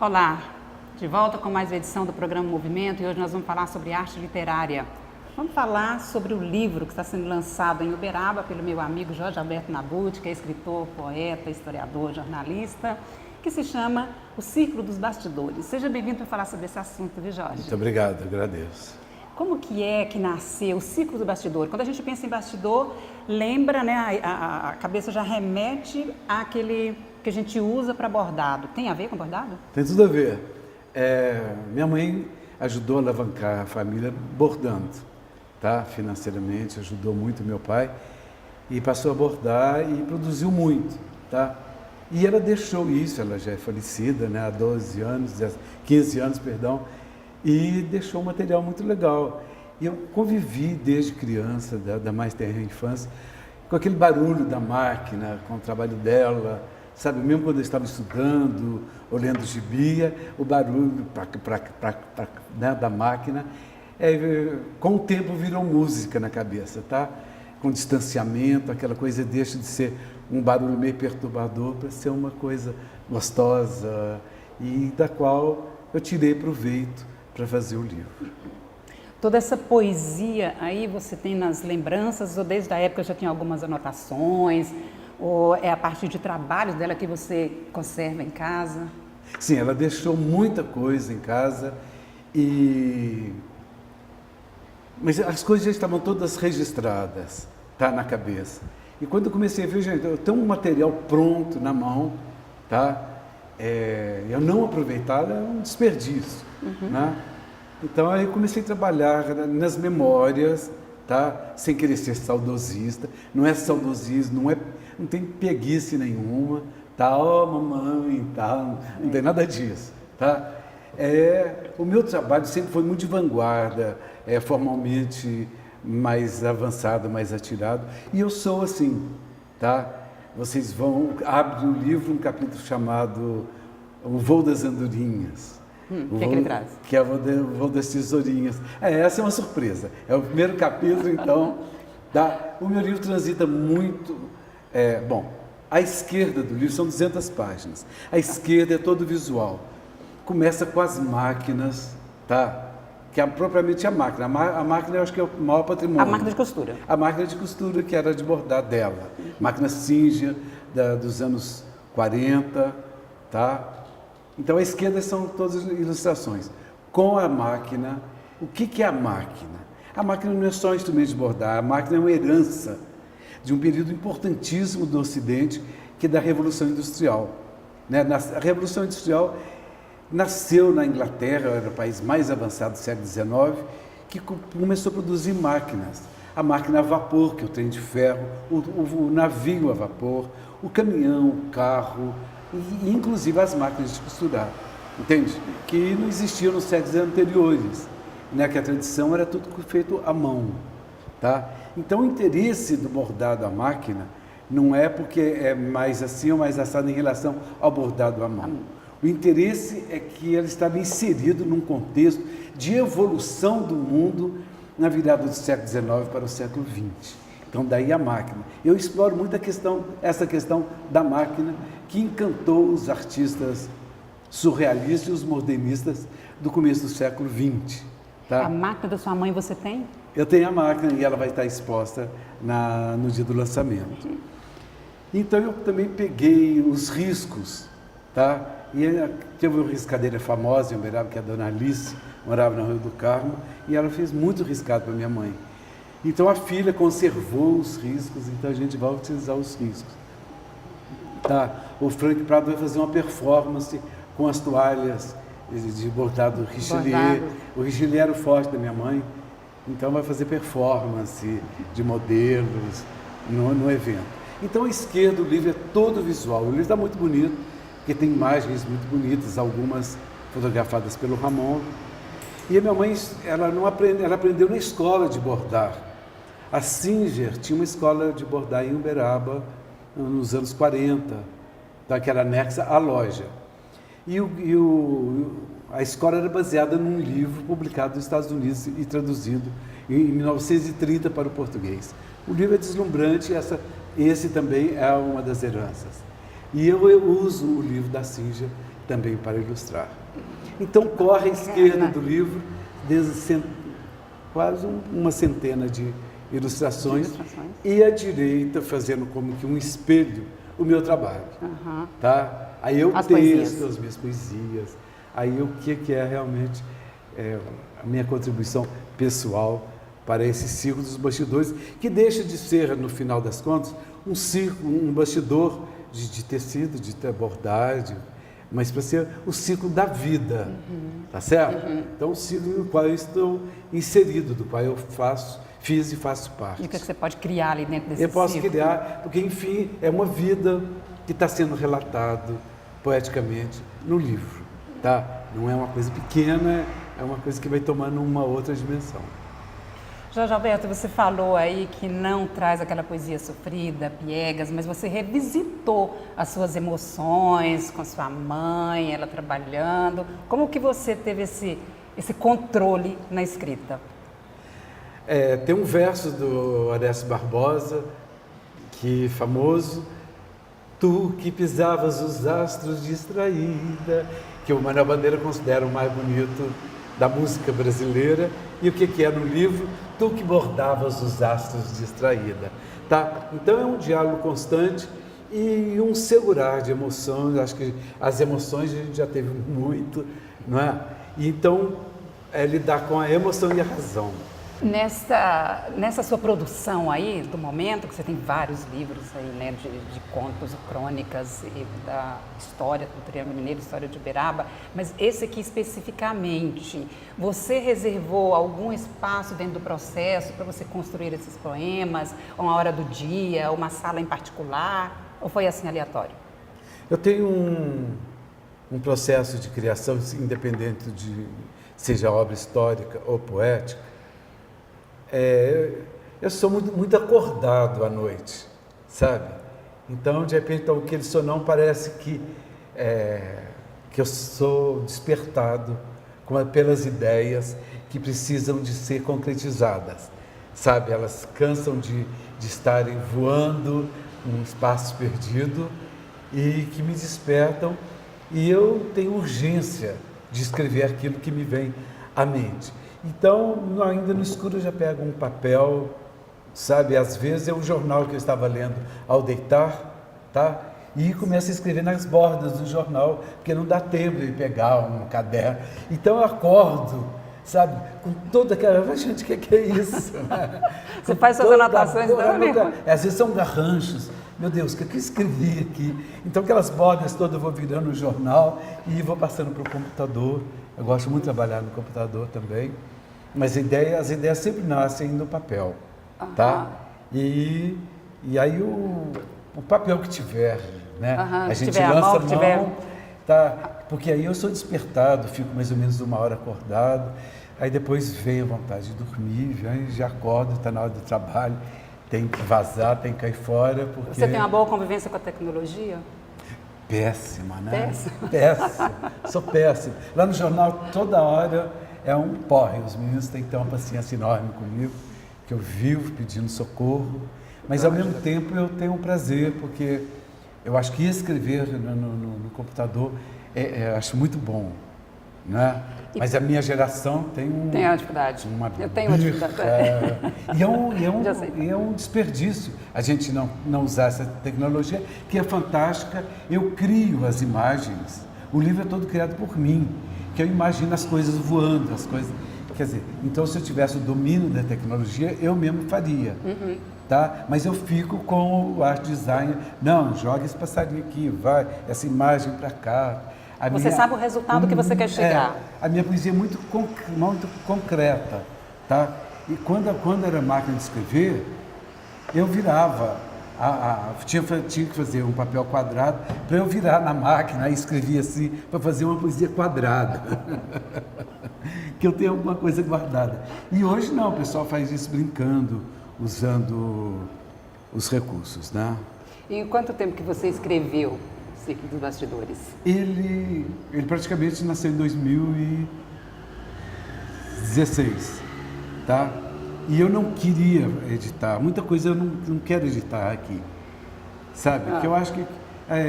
Olá, de volta com mais uma edição do programa Movimento e hoje nós vamos falar sobre arte literária. Vamos falar sobre o livro que está sendo lançado em Uberaba pelo meu amigo Jorge Alberto Nabuti, que é escritor, poeta, historiador, jornalista, que se chama O Círculo dos Bastidores. Seja bem-vindo para falar sobre esse assunto, viu, Jorge? Muito obrigado, agradeço. Como que é que nasceu o Círculo do Bastidor? Quando a gente pensa em bastidor, lembra, né, a cabeça já remete àquele que a gente usa para bordado. Tem a ver com bordado? Tem tudo a ver. Minha mãe ajudou a alavancar a família bordando, tá? Financeiramente, ajudou muito meu pai e passou a bordar e produziu muito, tá? E ela deixou isso, ela já é falecida, né, há 15 anos, perdão, e deixou um material muito legal. E eu convivi desde criança, da mais tenra infância, com aquele barulho da máquina, com o trabalho dela, sabe, mesmo quando eu estava estudando, olhando gibia, o barulho né, da máquina, com o tempo virou música na cabeça, tá? Com distanciamento, aquela coisa deixa de ser um barulho meio perturbador para ser uma coisa gostosa e da qual eu tirei proveito para fazer o livro. Toda essa poesia aí você tem nas lembranças ou desde a época já tinha algumas anotações? Ou é a partir de trabalhos dela que você conserva em casa? Sim, ela deixou muita coisa em casa, mas as coisas já estavam todas registradas, tá, na cabeça. E quando eu comecei a ver, gente, eu tenho um material pronto na mão, tá? Eu não aproveitá-lo é um desperdício, né? Então aí eu comecei a trabalhar nas memórias, tá? Sem querer ser saudosista. Não é saudosismo, não tem preguiça nenhuma, tá? Oh, mamãe, tá? Não tem nada disso, tá? O meu trabalho sempre foi muito de vanguarda, formalmente mais avançado, mais atirado, e eu sou assim, tá? Vocês abrem o livro, um capítulo chamado O Voo das Andorinhas. O que ele traz? Que é o Voo das Tesourinhas. Essa é uma surpresa. É o primeiro capítulo, então. O meu livro transita muito. À esquerda do livro são 200 páginas. À esquerda é todo visual. Começa com as máquinas, tá? Que é propriamente a máquina. A máquina eu acho que é o maior patrimônio. A máquina de costura. A máquina de costura que era de bordar dela. Máquina Singer, dos anos 40, tá? Então, à esquerda são todas as ilustrações. Com a máquina, o que é a máquina? A máquina não é só um instrumento de bordar, a máquina é uma herança de um período importantíssimo do Ocidente, que é da Revolução Industrial. Né? A Revolução Industrial nasceu na Inglaterra, era o país mais avançado do século XIX, que começou a produzir máquinas. A máquina a vapor, que é o trem de ferro, o navio a vapor, o caminhão, o carro, e inclusive as máquinas de costurar, entende? Que não existiam nos séculos anteriores, né? Que a tradição era tudo feito à mão, tá? Então o interesse do bordado à máquina não é porque é mais assim ou mais assado em relação ao bordado à mão. O interesse é que ele estava inserido num contexto de evolução do mundo na virada do século XIX para o século XX. Então, daí a máquina. Eu exploro muito essa questão da máquina que encantou os artistas surrealistas e os modernistas do começo do século XX. Tá? A máquina da sua mãe você tem? Eu tenho a máquina e ela vai estar exposta no dia do lançamento. Então, eu também peguei os riscos, tá? E teve uma riscadeira famosa em Uberaba, que é a Dona Alice, morava na Rua do Carmo, e ela fez muito riscado para minha mãe. Então a filha conservou os riscos, então a gente vai utilizar os riscos. Tá? O Frank Prado vai fazer uma performance com as toalhas de bordado Richelieu. O Richelieu era o forte da minha mãe, então vai fazer performance de modelos no evento. Então à esquerda o livro é todo visual, o livro está muito bonito, porque tem imagens muito bonitas, algumas fotografadas pelo Ramon. E a minha mãe, ela aprendeu na escola de bordar. A Singer tinha uma escola de bordar em Uberaba nos anos 40, tá, que era anexa à loja. A escola era baseada num livro publicado nos Estados Unidos e traduzido em 1930 para o português. O livro é deslumbrante, esse também é uma das heranças. E eu uso o livro da Singer também para ilustrar. Então corre à esquerda do livro quase uma centena de ilustrações e à direita fazendo como que um espelho o meu trabalho, tá? Aí eu texto as minhas poesias, aí o que é realmente a minha contribuição pessoal para esse círculo dos bastidores, que deixa de ser, no final das contas, um círculo, um bastidor de tecido, de bordagem, mas para ser o ciclo da vida, tá certo? Então, o ciclo no qual eu estou inserido, do qual eu fiz e faço parte. E o que você pode criar ali dentro desse ciclo? Eu posso ciclo? criar, porque, enfim, é uma vida que está sendo relatado poeticamente no livro, tá? Não é uma coisa pequena, é uma coisa que vai tomando uma outra dimensão. Jorge Alberto, você falou aí que não traz aquela poesia sofrida, piegas, mas você revisitou as suas emoções com sua mãe, ela trabalhando. Como que você teve esse controle na escrita? Tem um verso do Horácio Barbosa, que é famoso, tu que pisavas os astros distraída, que o Manuel Bandeira considera o mais bonito da música brasileira. E o que é no livro? Tu que bordavas os astros distraída. Tá? Então é um diálogo constante e um segurar de emoções. Acho que as emoções a gente já teve muito, não é? E então é lidar com a emoção e a razão. Nessa sua produção aí, do momento, que você tem vários livros aí, né, de contos, crônicas e da história do Triângulo Mineiro, história de Uberaba, mas esse aqui especificamente, você reservou algum espaço dentro do processo para você construir esses poemas, uma hora do dia, uma sala em particular, ou foi assim aleatório? Eu tenho um processo de criação independente de seja obra histórica ou poética. Eu sou muito acordado à noite, sabe? Então, de repente, aquele sonão parece que eu sou despertado pelas ideias que precisam de ser concretizadas, sabe? Elas cansam de estarem voando num espaço perdido e que me despertam, e eu tenho urgência de escrever aquilo que me vem à mente. Então, ainda no escuro, eu já pego um papel, sabe? Às vezes é um jornal que eu estava lendo ao deitar, tá? E começo a escrever nas bordas do jornal, porque não dá tempo de pegar um caderno. Então, eu acordo, sabe? Com toda aquela... Gente, o que é isso? Você faz suas anotações também? Às vezes são garranchos. Meu Deus, o que eu escrevi aqui? Então, aquelas bordas todas eu vou virando o jornal e vou passando para o computador. Eu gosto muito de trabalhar no computador também, mas as ideias sempre nascem no papel, tá? E aí o papel que tiver, né? A gente lança a mão, tá? Porque aí eu sou despertado, fico mais ou menos 1 hora acordado, aí depois vem a vontade de dormir, já acordo, está na hora do trabalho, tem que vazar, tem que cair fora. Porque... Você tem uma boa convivência com a tecnologia? Péssima, né? Péssima. Sou péssimo. Lá no jornal, toda hora é um porre. Os meninos têm que ter uma paciência enorme comigo, que eu vivo pedindo socorro. Mas, ao mesmo tempo, eu tenho um prazer, porque eu acho que escrever no computador eu acho muito bom, né? Mas a minha geração tem uma dificuldade. Eu tenho uma dificuldade. E é um desperdício a gente não usar essa tecnologia, que é fantástica. Eu crio as imagens. O livro é todo criado por mim, que eu imagino as coisas voando, as coisas... Quer dizer, então, se eu tivesse o domínio da tecnologia, eu mesmo faria. Tá? Mas eu fico com o art designer. Não, joga esse passarinho aqui, vai, essa imagem para cá. Você sabe o resultado que você quer chegar. A minha poesia é muito concreta, tá? E quando era máquina de escrever, eu virava, tinha que fazer um papel quadrado para eu virar na máquina e escrevia assim, para fazer uma poesia quadrada. Que eu tenho alguma coisa guardada. E hoje não, o pessoal faz isso brincando, usando os recursos, né? E em quanto tempo que você escreveu Ciclo dos Bastidores? Ele praticamente nasceu em 2016, tá? E eu não queria editar, muita coisa eu não quero editar aqui, sabe? Porque eu acho que...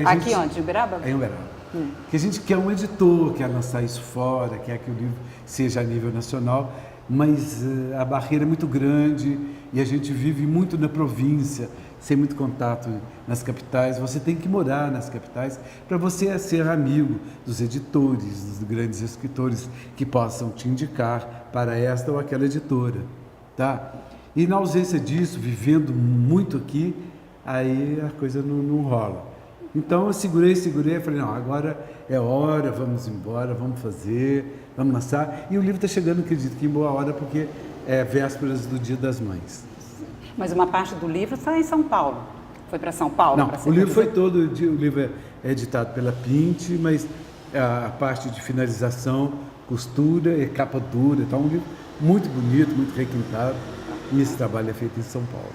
Aqui onde? Em Uberaba? Em Uberaba. Que a gente quer um editor, quer lançar isso fora, quer que o livro seja a nível nacional, mas a barreira é muito grande e a gente vive muito na província, sem muito contato nas capitais. Você tem que morar nas capitais para você ser amigo dos editores, dos grandes escritores que possam te indicar para esta ou aquela editora, tá? E na ausência disso, vivendo muito aqui, aí a coisa não rola. Então eu segurei, falei, não, agora é hora, vamos embora, vamos fazer, vamos lançar. E o livro está chegando, acredito que em boa hora, porque é vésperas do Dia das Mães. Mas uma parte do livro está em São Paulo. Foi para São Paulo? Não, o livro foi todo, o livro é editado pela Pint, mas a parte de finalização, costura e capa dura, então é um livro muito bonito, muito requintado, e esse trabalho é feito em São Paulo.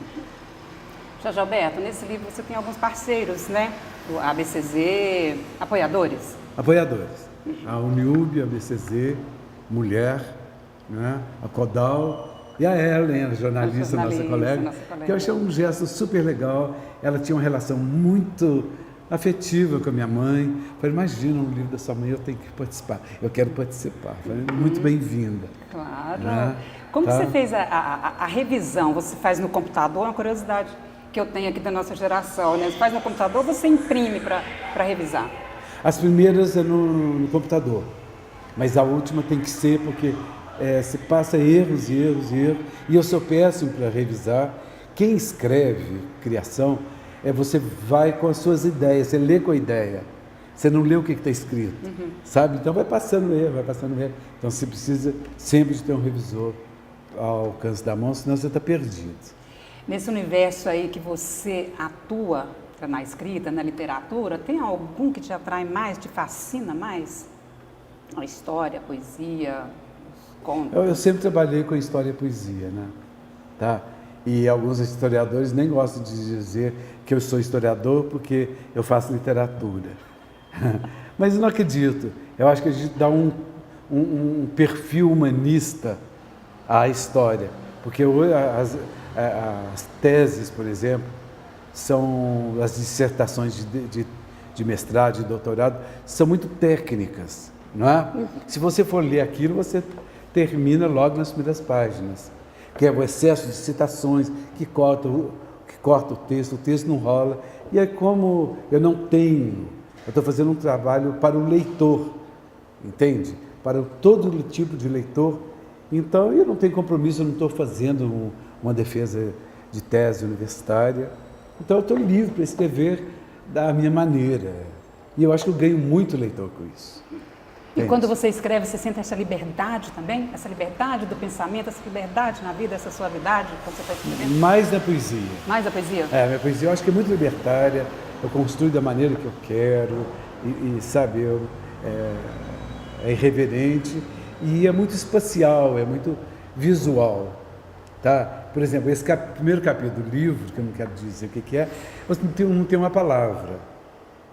Jorge Alberto, nesse livro você tem alguns parceiros, né? O ABCZ, apoiadores? Apoiadores. A Uniub, a ABCZ, Mulher, né? A Codal e a Ellen, a jornalista, nossa colega, que eu achei um gesto super legal. Ela tinha uma relação muito afetiva com a minha mãe. Eu falei, imagina um livro da sua mãe, eu tenho que participar. Eu quero participar. Eu falei, muito bem-vinda. Claro. Né? Como você fez a revisão? Você faz no computador? É uma curiosidade que eu tenho aqui da nossa geração, né? Você faz no computador ou você imprime para revisar? As primeiras é no computador, mas a última tem que ser porque você passa erros, e eu sou péssimo para revisar. Quem escreve criação, você vai com as suas ideias, você lê com a ideia, você não lê o que está escrito, sabe? Então vai passando erro. Então você precisa sempre de ter um revisor ao alcance da mão, senão você está perdido. Nesse universo aí que você atua na escrita, na literatura, tem algum que te atrai mais, te fascina mais? A história, a poesia, os contos? Eu sempre trabalhei com história e poesia, né? Tá? E alguns historiadores nem gostam de dizer que eu sou historiador porque eu faço literatura. Mas eu não acredito. Eu acho que a gente dá um perfil humanista à história. Porque as teses, por exemplo, são as dissertações de mestrado, de doutorado, são muito técnicas, não é? Se você for ler aquilo, você termina logo nas primeiras páginas, que é o excesso de citações que corta o texto não rola. E é como eu estou fazendo um trabalho para o leitor, entende? Para todo tipo de leitor. Então, eu não tenho compromisso, eu não estou fazendo uma defesa de tese universitária. Então, eu estou livre para escrever da minha maneira. E eu acho que eu ganho muito leitor com isso. E quando você escreve, você sente essa liberdade também? Essa liberdade do pensamento, essa liberdade na vida, essa suavidade quando você está escrevendo? Mais na poesia. Mais da poesia? A minha poesia eu acho que é muito libertária, eu construo da maneira que eu quero, sabe, é irreverente. E é muito espacial, é muito visual, tá? Por exemplo, esse primeiro capítulo do livro, que eu não quero dizer o que é, não tem uma palavra,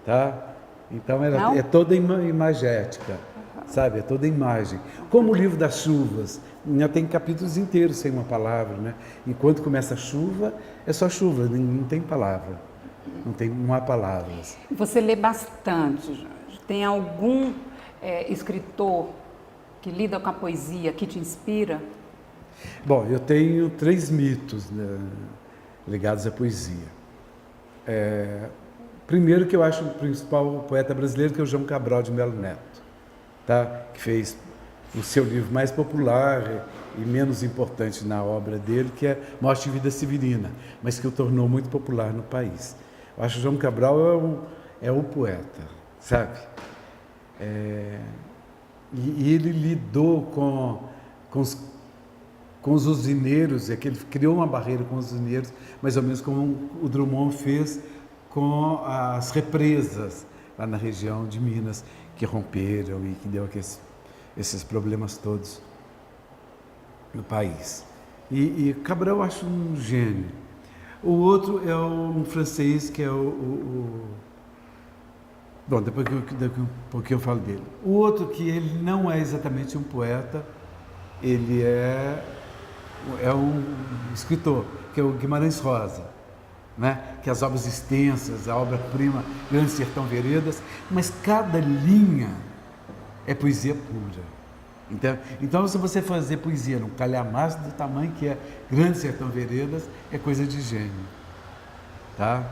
tá? Então ela é toda imagética, sabe? É toda imagem. Como o livro das chuvas, já tem capítulos inteiros sem uma palavra, né? Enquanto começa a chuva, é só chuva, não tem palavra, não há palavras. Você lê bastante, Jorge. Tem algum escritor que lida com a poesia, que te inspira? Bom, eu tenho 3 mitos, né, ligados à poesia. Primeiro, que eu acho o principal poeta brasileiro, que é o João Cabral de Melo Neto, tá? Que fez o seu livro mais popular e menos importante na obra dele, que é Morte e Vida Severina, mas que o tornou muito popular no país. Eu acho que o João Cabral é o poeta, sabe? E ele lidou com os usineiros, que ele criou uma barreira com os usineiros, mais ou menos como o Drummond fez com as represas lá na região de Minas, que romperam e que deu esses problemas todos no país. E Cabral eu acho um gênio. O outro é um francês que é Bom, depois que eu falo dele. O outro, que ele não é exatamente um poeta, ele é um escritor, que é o Guimarães Rosa, né? Que as obras extensas, a obra-prima, Grande Sertão Veredas, mas cada linha é poesia pura. Então, se você fazer poesia num calhamaço do tamanho que é Grande Sertão Veredas, é coisa de gênio. Tá?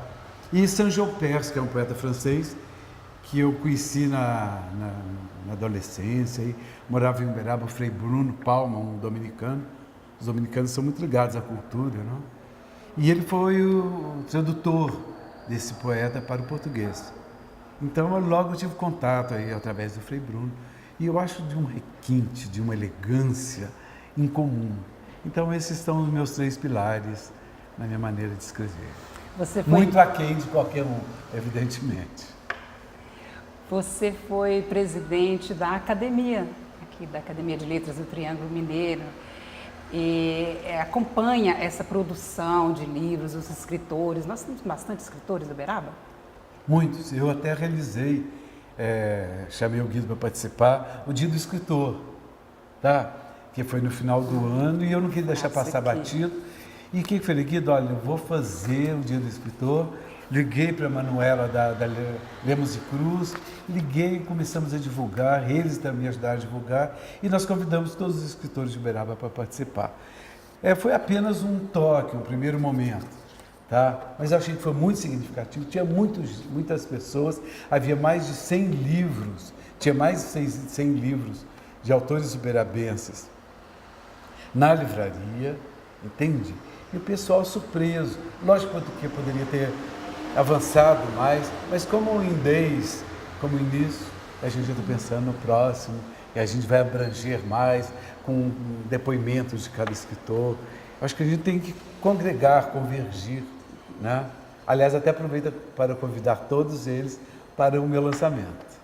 E Saint-Jean Perse, que é um poeta francês, que eu conheci na adolescência, e morava em Uberaba, o Frei Bruno Palma, um dominicano. Os dominicanos são muito ligados à cultura, não? E ele foi o tradutor desse poeta para o português. Então, eu logo tive contato aí através do Frei Bruno. E eu acho de um requinte, de uma elegância incomum. Então, esses são os meus 3 pilares na minha maneira de escrever. Muito aquém de qualquer um, evidentemente. Você foi presidente da academia, aqui da Academia de Letras do Triângulo Mineiro, e acompanha essa produção de livros, os escritores. Nós temos bastante escritores do Uberaba? Muitos. Eu até realizei, chamei o Guido para participar, o Dia do Escritor, tá? Que foi no final do ano e eu não queria deixar passar batido. E o que eu falei, Guido, olha, eu vou fazer o Dia do Escritor. Liguei para a Manuela da Lemos e Cruz, liguei, começamos a divulgar, eles também ajudaram a divulgar, e nós convidamos todos os escritores de Uberaba para participar. Foi apenas um toque, um primeiro momento, tá? Mas eu achei que foi muito significativo, tinha muitas pessoas, havia mais de 100 livros, tinha mais de 100 livros de autores uberabenses na livraria, entende? E o pessoal surpreso, lógico que poderia ter avançado mais, mas como em 10, como início, a gente já está pensando no próximo, e a gente vai abranger mais com depoimentos de cada escritor. Acho que a gente tem que congregar, convergir, né? Aliás, até aproveito para convidar todos eles para o meu lançamento.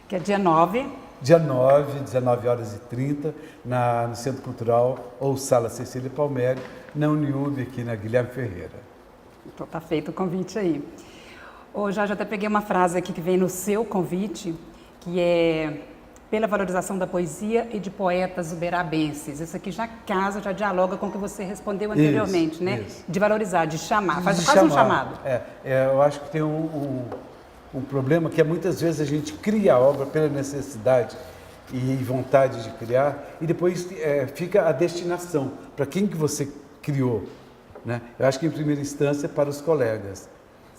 Que é dia 9. Dia 9, 19h30, no Centro Cultural ou Sala Cecília Palmério, na Uniub, aqui na Guilherme Ferreira. Então tá feito o convite aí. Ô, Jorge, eu até peguei uma frase aqui que vem no seu convite, que é pela valorização da poesia e de poetas uberabenses. Isso aqui já casa, já dialoga com o que você respondeu anteriormente, isso, né? Isso. De valorizar, de chamar. Faz um chamado. Eu acho que tem um problema que é muitas vezes a gente cria a obra pela necessidade e vontade de criar e depois fica a destinação. Para quem que você criou? Né? Eu acho que, em primeira instância, para os colegas.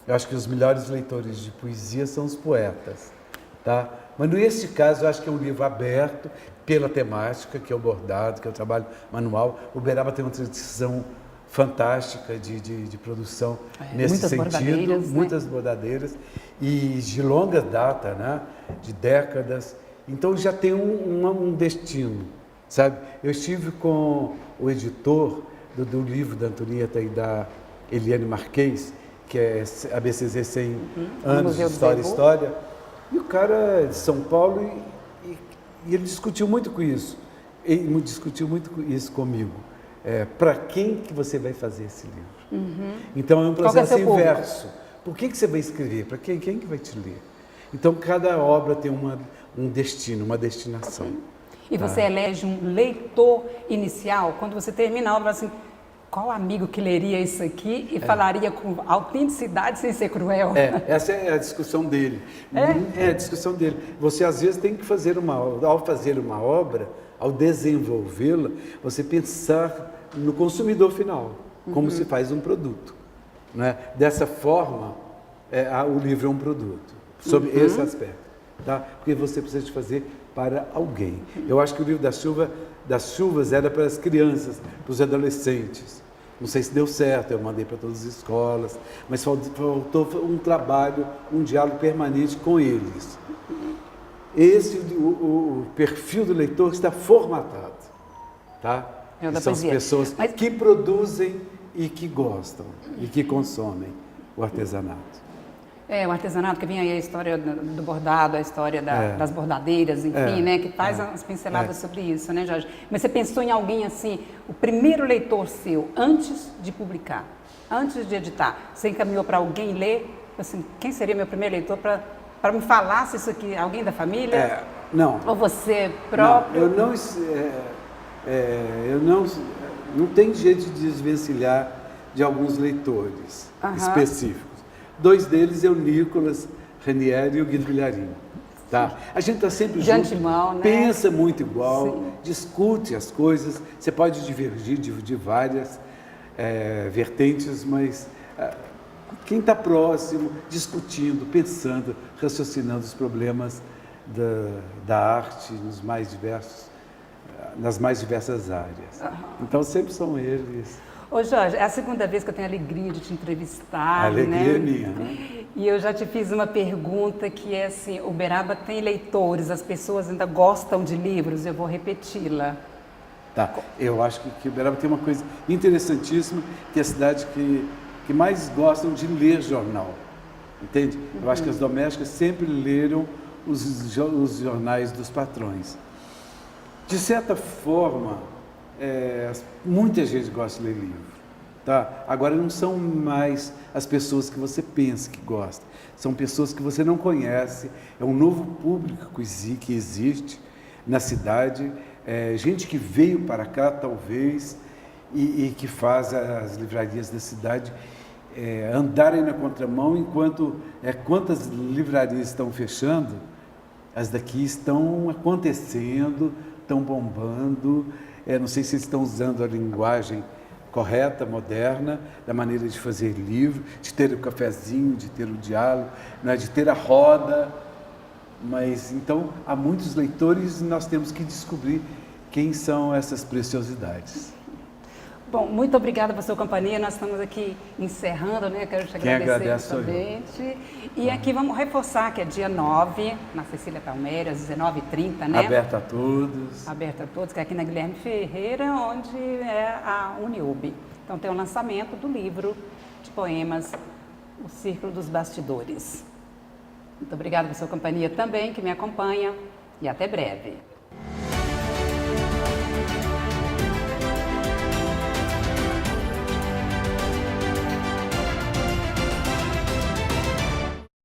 Eu acho que os melhores leitores de poesia são os poetas. Tá? Mas, nesse caso, eu acho que é um livro aberto pela temática, que é o bordado, que é o trabalho manual. O Uberaba tem uma tradição fantástica de produção nesse sentido. Muitas bordadeiras. E de longa data, né? De décadas. Então, já tem um destino. Sabe? Eu estive com o editor do livro da Antonieta e da Eliane Marquês, que é ABCZ 100 anos de História, e o cara é de São Paulo e ele discutiu muito com isso. Ele discutiu muito isso comigo. Para quem que você vai fazer esse livro? Então é um processo inverso. Por que você vai escrever? Para quem que vai te ler? Então cada obra tem um destino, uma destinação. E você elege um leitor inicial, quando você termina a obra assim, qual amigo que leria isso aqui e falaria com autenticidade sem ser cruel? Essa é a discussão dele. É a discussão dele. Você às vezes tem que fazer ao fazer uma obra, ao desenvolvê-la, você pensar no consumidor final, como se faz um produto. Né? Dessa forma, o livro é um produto, sobre esse aspecto. Tá? Porque você precisa de fazer para alguém. Eu acho que o livro das chuvas era para as crianças, para os adolescentes. Não sei se deu certo, eu mandei para todas as escolas, mas faltou um trabalho, um diálogo permanente com eles. O perfil do leitor está formatado, tá? São as pessoas que produzem e que gostam e que consomem o artesanato. O artesanato, que vem aí a história do bordado, a história das bordadeiras, enfim, né? Que faz as pinceladas sobre isso, né, Jorge? Mas você pensou em alguém assim, o primeiro leitor seu, antes de publicar, antes de editar, você encaminhou para alguém ler, assim, quem seria meu primeiro leitor para me falar se isso aqui, alguém da família? Não. Ou você próprio? Não, eu não tem jeito de desvencilhar de alguns leitores específicos. 2 deles é o Nicolas Ranieri e o Guido Villarini. Tá? A gente está sempre de junto, antemão, né? pensa muito igual, Sim. discute as coisas, você pode divergir de várias vertentes, mas quem está próximo, discutindo, pensando, raciocinando os problemas da arte nas mais diversas áreas. Então sempre são eles. Ô Jorge, é a segunda vez que eu tenho a alegria de te entrevistar, A alegria é né? minha, né? E eu já te fiz uma pergunta que é assim, Uberaba tem leitores, as pessoas ainda gostam de livros, eu vou repeti-la. Tá. Eu acho que Uberaba tem uma coisa interessantíssima, que é a cidade que mais gostam de ler jornal, entende? Eu acho que as domésticas sempre leram os jornais dos patrões. De certa forma, muita gente gosta de ler livro, tá? Agora não são mais as pessoas que você pensa que gosta, são pessoas que você não conhece, é um novo público que existe na cidade, gente que veio para cá talvez e que faz as livrarias da cidade andarem na contramão, enquanto quantas livrarias estão fechando, as daqui estão acontecendo, estão bombando. Não sei se eles estão usando a linguagem correta, moderna, da maneira de fazer livro, de ter o cafezinho, de ter o diálogo, né, de ter a roda. Mas então há muitos leitores e nós temos que descobrir quem são essas preciosidades. Bom, muito obrigada pela sua companhia. Nós estamos aqui encerrando, né? Quero te agradecer novamente. E aqui vamos reforçar que é dia 9, na Cecília Palmeiras, 19h30, né? Aberto a todos. Aberto a todos, que é aqui na Guilherme Ferreira, onde é a Uniub. Então tem o lançamento do livro de poemas, O Círculo dos Bastidores. Muito obrigada pela sua companhia também, que me acompanha, e até breve.